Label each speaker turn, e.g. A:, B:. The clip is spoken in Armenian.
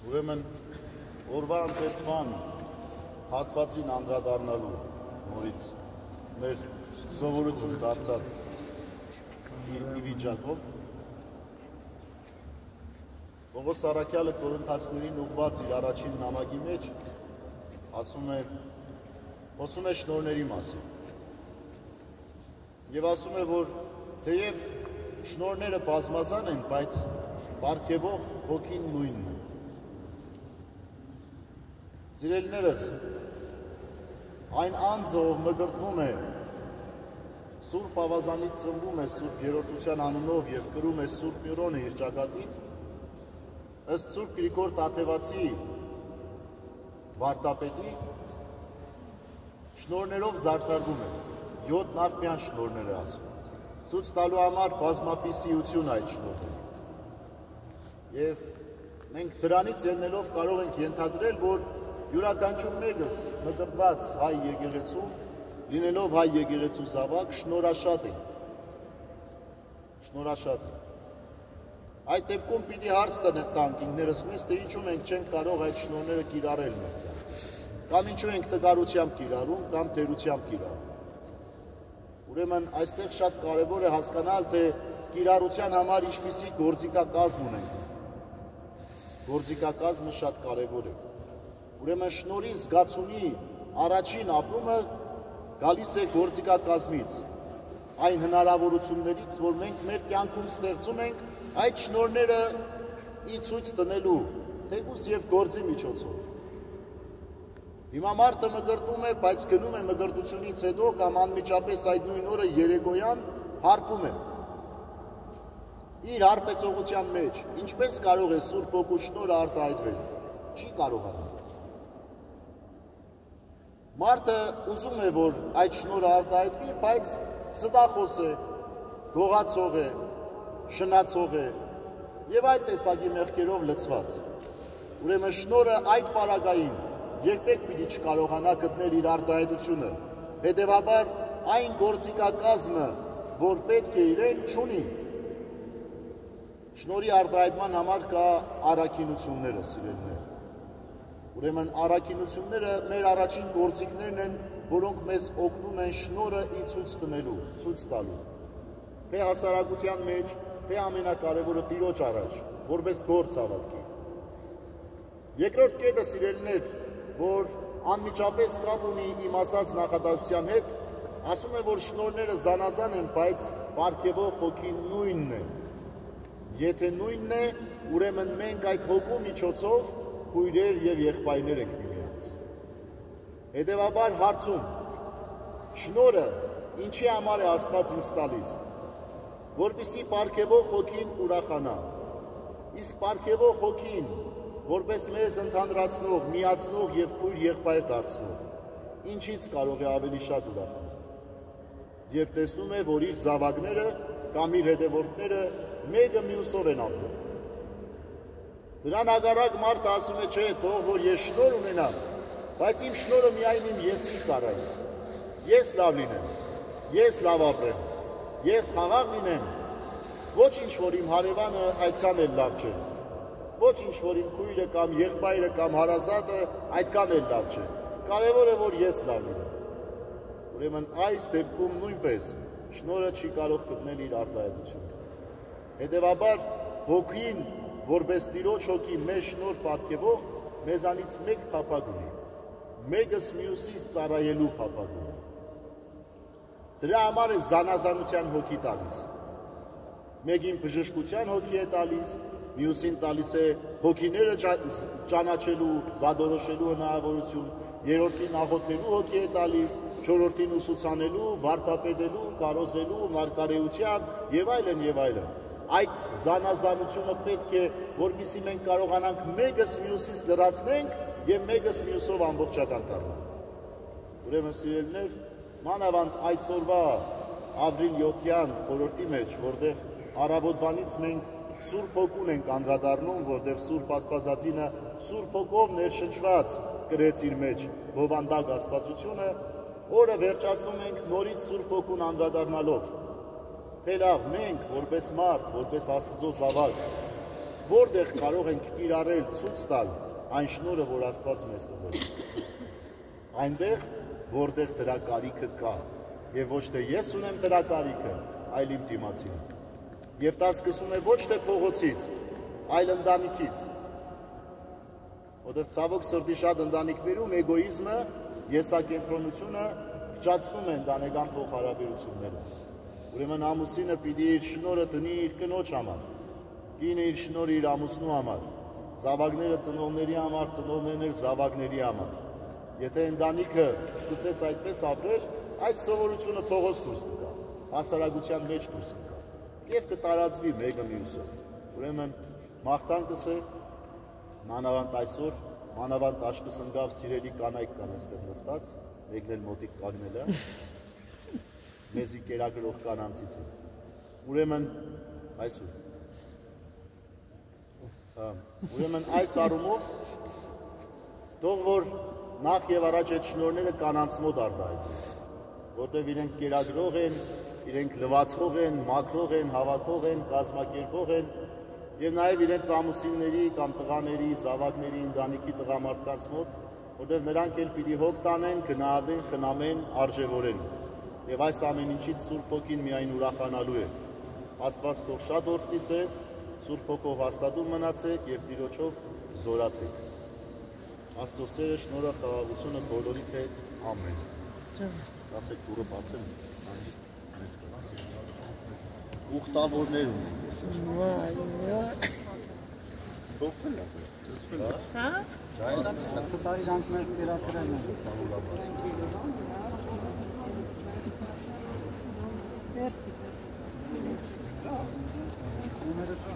A: Ուրեմն օրվա ընթերցման հատվածին անդրադառնալու նորից մեր սովորություն դարձած ի վիճակով Պողոս Առաքյալը Կորինթացիներին ուղղված իր առաջին նամակի մեջ խոսում է շնորհների մասին եւ ասում է, որ թեև շնորհները բազմազան են, բայց պարգևող հոգին նույնն է։ Սիրելիներս, այն անձը, ով մկրտվում է, Սուրբ Ավազանից ծնվում է Սուրբ Երրորդության անունով եւ կրում է Սուրբ Միրոնը իր ճակատին, ըստ Սուրբ Գրիգոր Տաթևացի վարդապետի շնորհներով զարդարվում է, 7 արբյան շնորհներ է ասում, ցույց տալու համար բազմապիսիություն այդ շնորհների։ Եվ մենք դրանից ելնելով կարող ենք ենթադրել, որ յուրաքանչյուր մեկս մկրտված հայ եկեղեցու, լինելով հայ եկեղեցու զավակ, շնորհաշատ է։ Այդ դեպքում պիտի հարց տանք ինքներս մեզ, թե ինչու մենք չենք կարող այդ շնորհները կիրառել մեր կյանքում, կամ ինչու ենք տգարությամբ կիրառում, կամ թերությամբ կիրառում։ Ուրեմն այստեղ շատ կարևոր է հասկանալ, թե կիրառության համար ինչպիսի գործիքակազմ ունենք։ Գործիքակազմը շատ կարևոր է։ Ուրեմն շնորհի զգացումի առաջին ապրումը գալիս է գործիքակազմից, այն հնարավորություններից, որ մենք մեր կյանքում ստեղծում ենք այդ շնորհները ի ցույց տնելու, թեկուզ եւ գործի միջոցով։ Հիմա մարդը մկրտում է, բայց գնում է մկրտությունից հետո կամ անմիջապես այդ նույն օրը երեկոյան հարբում է։ Իր հարբեցողության մեջ ինչպես կարող է Սուրբ Հոգու շնորհը արտահայտվել։ Չի կարողանա։ Մարդը ուզում է, որ այդ շնորհը արտահայտվի, բայց ստախոս է, գողացող է, շնացող է եւ այլ տեսակի մեղքերով լցված։ Ուրեմն շնորհը այդ պարագային երբեք պիտի չկարողանա գտնել իր արտահայտությունը։ Հետևաբար այն գործիքակազմը, որ պետք է իրեն, չունի։ Շնորհի արտահայտման համար կա առաքինությունները, սիրելիներ։ Ուրեմն առաքինությունները մեր առաջին գործիքներն են, որոնք մեզ օգնում են շնորհը ի ցույց տնելու, ցույց տալու։ Թե հասարակության մեջ, թե ամենակարևորը Տիրոջ առաջ, որպես գործ հավատքի։ Երկրորդ կետը, սիրելիներ, որ անմիջապես կապ ունի իմ ասած նախադասության հետ, ասում է, որ շնորհները զանազան են, բայց պարգևող հոգին նույնն է։ Եթե նույնն է, ուրեմն մենք այդ հոգու միջոցով քույրեր եւ եղբայրներ ենք միմյանց։ Հետևաբար հարցում, շնորհը ինչի համար է Աստված ինձ տալիս, որպեսզի պարգևող հոգին ուրախանա։ Իսկ պարգևող հոգին, որպես մեզ ընդհանրացնող, միացնող եւ քույր եղբայր դարձնող, ինչից կարող է ավելի շատ ուրախանալ։ Երբ տեսնում է, որ իր զավակները կամ իր հետևորդները մեկը մյուսով են ապրում։ Դրան հակառակ մարդը ասում է, չէ, թող որ ես շնորհ ունենամ, բայց իմ շնորհը միայն իմ եսի ծառայի։ Ես լավ լինեմ, ես լավ ապրեմ, ես խաղաղ լինեմ, ոչ ինչ որ իմ հարևանը այդքան էլ լավ չէ, ոչ ինչ որ իմ քույրը կամ եղբայրը կամ հարազատը այդքան էլ լավ չէ, կարևորը որ ես լավ լինեմ։ Ուրեմն այս դեպքում նույնպես շնորհը չի կարող գտնել իր արտահայտությունը։ Հետևաբար հոգին, որպես Տիրոջ հոգի մեզ շնորհ պարգևող, մեզանից մեկ փափագ ունի, մեկս մյուսից ծառայելու փափագ ունի։ Դրա համար է զանազանության հոգի տալիս։ Մեկին բժշկության հոգի է տալիս, մյուսին տալիս է հոգիները ճանաչելու, զադորոշելու հնարավորություն, երրորդին աղոթելու հոգի է տալիս, չորրորդին ուսուցանելու, վարդապետելու, կարոզելու, մարգարեության եւ այլն եւ այլն։ Այդ զանազանությունը պետք է, որպեսզի մենք կարողանանք մեկս մյուսից լրացնենք եւ մեկս մյուսով ամբողջական դառնանք։ Ուրեմն սիրելիներ, մանավանդ այսօրվա Ավրիլ 7-յան խորհրդի մեջ, որտեղ առավոտվանից մենք Սուրբ Հոգուն ենք անդրադառնում, որտեղ Սուրբ Աստվածածինը Սուրբ Հոգով ներշնչված կրեց իր մեջ բովանդակ աստվածությունը, օրը վերջացնում ենք նորից Սուրբ Հոգուն անդրադառնալով։ Թե լավ մենք որպես մարդ, որպես Աստծո զավակ, որտեղ կարող ենք կիրառել ցույց տալ այն շնորհը, որ Աստված մեզ տվել է։ Այնտեղ, որտեղ դրա կարիքը կա, եւ ոչ թե ես ունեմ դրա կարիքը, այլ իմ դիմացին։ Եվ դա սկսում է ոչ թե փողոցից, այլ ընտանիքից։ Որտեղ ցավոք սրտի շատ ընտանիքներում էգոիզմը, եսակենտրոնությունը փչացնում է ընտանեկան փոխհարաբերությունները։ Ուրեմն ամուսինը պիտի իր շնորհը դնի իր կնոջ համար, կինը իր շնորհը իր ամուսնու համար, զավակները ծնողների համար, ծնողներն զավակների համար։ Եթե ընտանիքը սկսեց այդպես ապրել, այդ սովորությունը փողոց դուրս կգա, հասարակության մեջ դուրս կգա եւ կտարածվի մեկը մյուսով։ Ուրեմն մաղթանքս է մանավանդ այսօր, մանավանդ աշկսնգավ սիրելի կանայք կան այստեղ նստած, մեկն էլ մոտիկ կանգնել է, մեզի կերակրող կանանցից է։ Ուրեմն այս առումով թող որ նախ եւ առաջ այդ շնորհները կանանց մոտ արտահայտվեն, որտեղ իրենք կերակրող են, իրենք լվացող են, մաքրող են, հավաքող են, կազմակերպող են եւ նաեւ իրենց ամուսինների կամ տղաների, զավակների, ընտանիքի տղամարդկանց մոտ, որտեղ նրանք էլ պիտի հոգ տանեն, գնահատեն, խնամեն, արժևորեն։ Եվ այս ամեն ինչից Սուրբ Հոգին միայն ուրախանալու է։ Աստված թող շատ օրհնի ձեզ, Սուրբ Հոգով հաստատում մնացեք եւ Տիրոջով զորացեք։ Աստծո սերը, շնորհը, խաղաղությունը բոլորիդ հետ։ Ամեն։ Ասեք դուրը բացեմ, հանգիստ մեզ կա։ Ուխտավորներ ունենք այսօր։ Փոխվել է այս։ Հա։ Ջայլացել է։ Ցտարի դանք մեզ կերակրել են ցավալաբար։ Merci. On a le